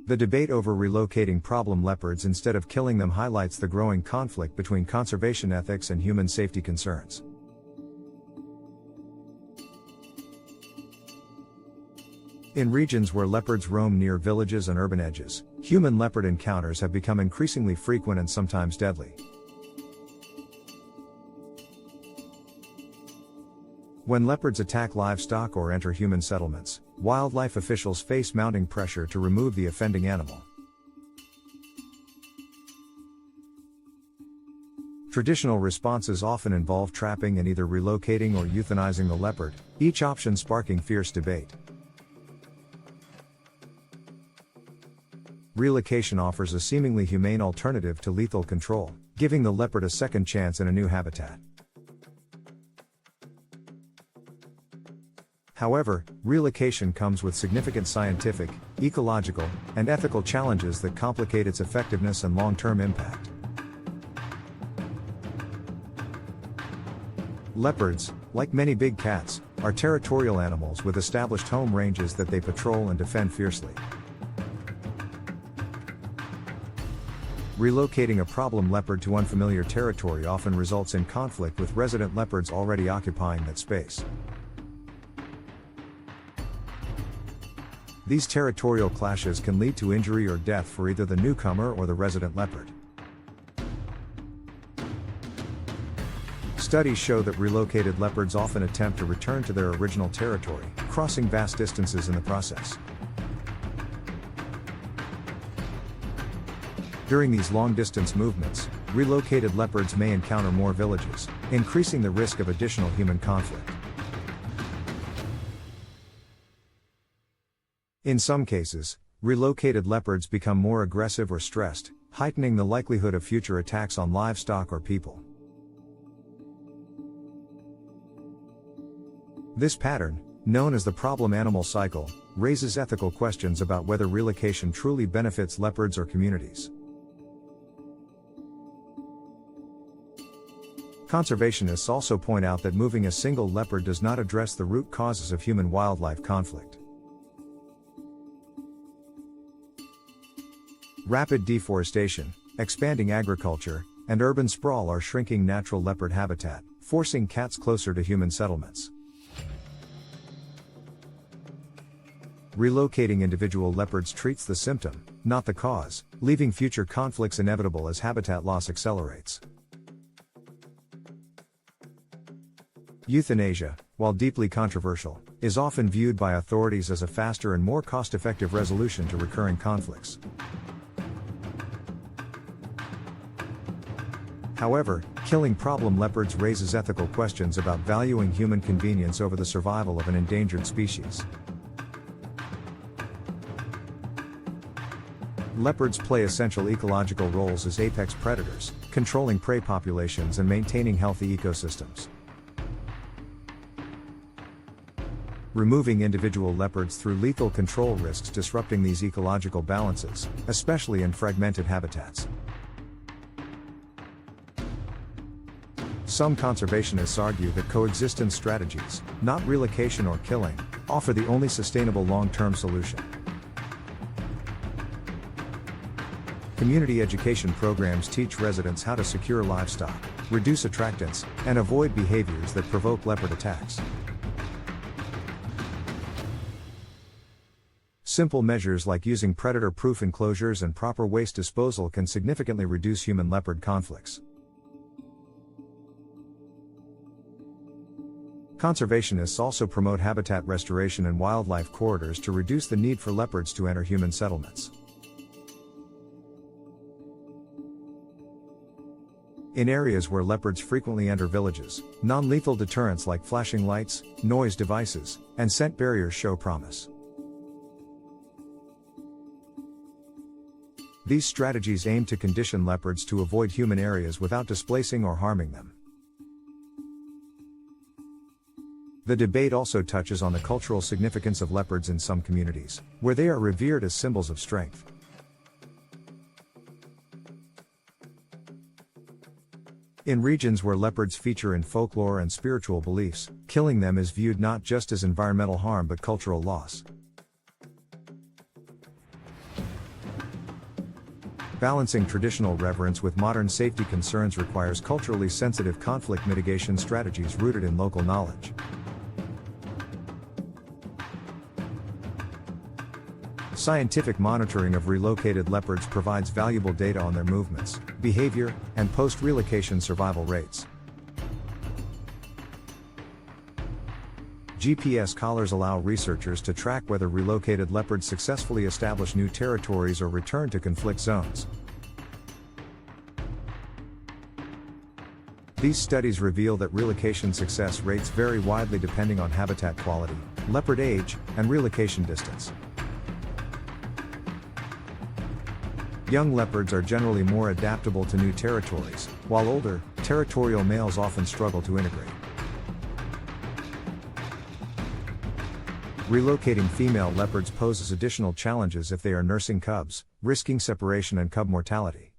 The debate over relocating problem leopards instead of killing them highlights the growing conflict between conservation ethics and human safety concerns. In regions where leopards roam near villages and urban edges, human-leopard encounters have become increasingly frequent and sometimes deadly. When leopards attack livestock or enter human settlements, wildlife officials face mounting pressure to remove the offending animal. Traditional responses often involve trapping and either relocating or euthanizing the leopard, each option sparking fierce debate. Relocation offers a seemingly humane alternative to lethal control, giving the leopard a second chance in a new habitat. However, relocation comes with significant scientific, ecological, and ethical challenges that complicate its effectiveness and long-term impact. Leopards, like many big cats, are territorial animals with established home ranges that they patrol and defend fiercely. Relocating a problem leopard to unfamiliar territory often results in conflict with resident leopards already occupying that space. These territorial clashes can lead to injury or death for either the newcomer or the resident leopard. Studies show that relocated leopards often attempt to return to their original territory, crossing vast distances in the process. During these long-distance movements, relocated leopards may encounter more villages, increasing the risk of additional human conflict. In some cases, relocated leopards become more aggressive or stressed, heightening the likelihood of future attacks on livestock or people. This pattern, known as the problem animal cycle, raises ethical questions about whether relocation truly benefits leopards or communities. Conservationists also point out that moving a single leopard does not address the root causes of human-wildlife conflict. Rapid deforestation, expanding agriculture, and urban sprawl are shrinking natural leopard habitat, forcing cats closer to human settlements. Relocating individual leopards treats the symptom, not the cause, leaving future conflicts inevitable as habitat loss accelerates. Euthanasia, while deeply controversial, is often viewed by authorities as a faster and more cost-effective resolution to recurring conflicts. However, killing problem leopards raises ethical questions about valuing human convenience over the survival of an endangered species. Leopards play essential ecological roles as apex predators, controlling prey populations and maintaining healthy ecosystems. Removing individual leopards through lethal control risks disrupting these ecological balances, especially in fragmented habitats. Some conservationists argue that coexistence strategies, not relocation or killing, offer the only sustainable long-term solution. Community education programs teach residents how to secure livestock, reduce attractants, and avoid behaviors that provoke leopard attacks. Simple measures like using predator-proof enclosures and proper waste disposal can significantly reduce human-leopard conflicts. Conservationists also promote habitat restoration and wildlife corridors to reduce the need for leopards to enter human settlements. In areas where leopards frequently enter villages, non-lethal deterrents like flashing lights, noise devices, and scent barriers show promise. These strategies aim to condition leopards to avoid human areas without displacing or harming them. The debate also touches on the cultural significance of leopards in some communities, where they are revered as symbols of strength. In regions where leopards feature in folklore and spiritual beliefs, killing them is viewed not just as environmental harm but cultural loss. Balancing traditional reverence with modern safety concerns requires culturally sensitive conflict mitigation strategies rooted in local knowledge. Scientific monitoring of relocated leopards provides valuable data on their movements, behavior, and post-relocation survival rates. GPS collars allow researchers to track whether relocated leopards successfully establish new territories or return to conflict zones. These studies reveal that relocation success rates vary widely depending on habitat quality, leopard age, and relocation distance. Young leopards are generally more adaptable to new territories, while older, territorial males often struggle to integrate. Relocating female leopards poses additional challenges if they are nursing cubs, risking separation and cub mortality.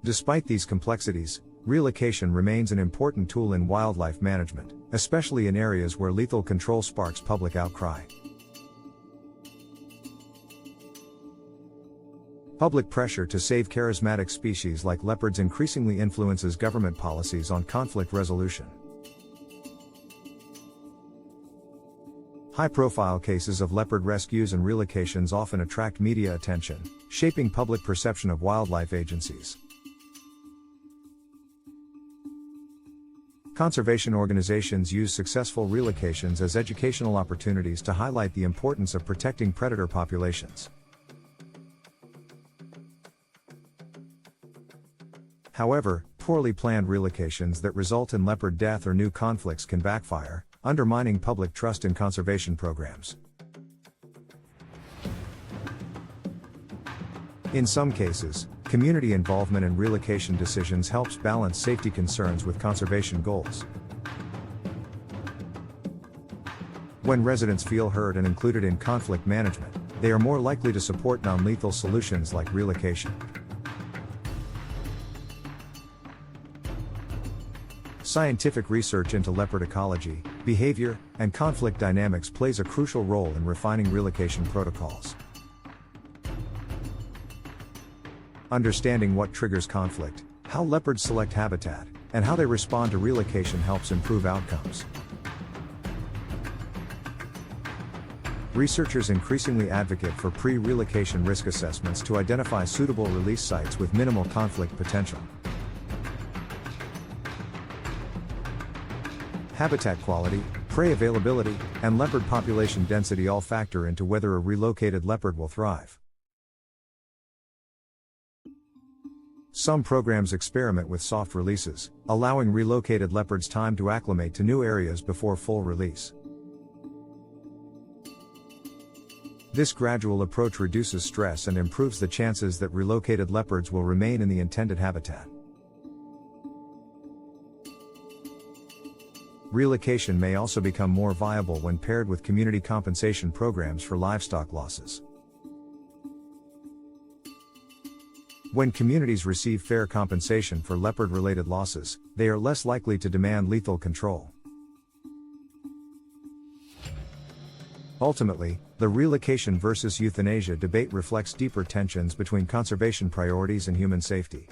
Despite these complexities, relocation remains an important tool in wildlife management, especially in areas where lethal control sparks public outcry. Public pressure to save charismatic species like leopards increasingly influences government policies on conflict resolution. High-profile cases of leopard rescues and relocations often attract media attention, shaping public perception of wildlife agencies. Conservation organizations use successful relocations as educational opportunities to highlight the importance of protecting predator populations. However, poorly planned relocations that result in leopard death or new conflicts can backfire, undermining public trust in conservation programs. In some cases, community involvement in relocation decisions helps balance safety concerns with conservation goals. When residents feel heard and included in conflict management, they are more likely to support non-lethal solutions like relocation. Scientific research into leopard ecology, behavior, and conflict dynamics plays a crucial role in refining relocation protocols. Understanding what triggers conflict, how leopards select habitat, and how they respond to relocation helps improve outcomes. Researchers increasingly advocate for pre-relocation risk assessments to identify suitable release sites with minimal conflict potential. Habitat quality, prey availability, and leopard population density all factor into whether a relocated leopard will thrive. Some programs experiment with soft releases, allowing relocated leopards time to acclimate to new areas before full release. This gradual approach reduces stress and improves the chances that relocated leopards will remain in the intended habitat. Relocation may also become more viable when paired with community compensation programs for livestock losses. When communities receive fair compensation for leopard-related losses, they are less likely to demand lethal control. Ultimately, the relocation versus euthanasia debate reflects deeper tensions between conservation priorities and human safety.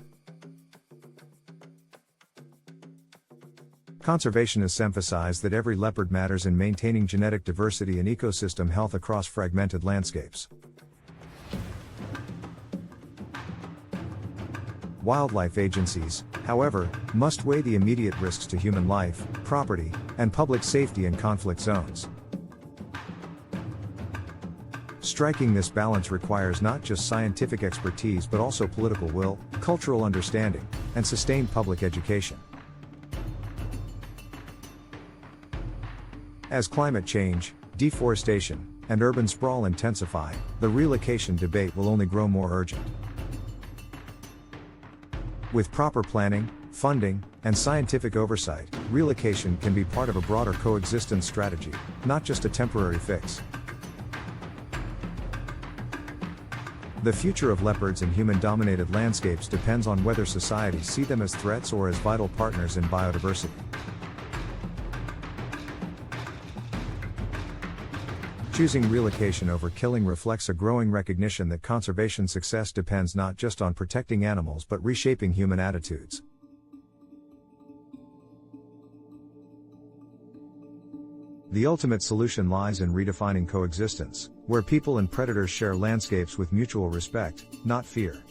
Conservationists emphasize that every leopard matters in maintaining genetic diversity and ecosystem health across fragmented landscapes. Wildlife agencies, however, must weigh the immediate risks to human life, property, and public safety in conflict zones. Striking this balance requires not just scientific expertise but also political will, cultural understanding, and sustained public education. As climate change, deforestation, and urban sprawl intensify, the relocation debate will only grow more urgent. With proper planning, funding, and scientific oversight, relocation can be part of a broader coexistence strategy, not just a temporary fix. The future of leopards in human-dominated landscapes depends on whether societies see them as threats or as vital partners in biodiversity. Choosing relocation over killing reflects a growing recognition that conservation success depends not just on protecting animals but reshaping human attitudes. The ultimate solution lies in redefining coexistence, where people and predators share landscapes with mutual respect, not fear.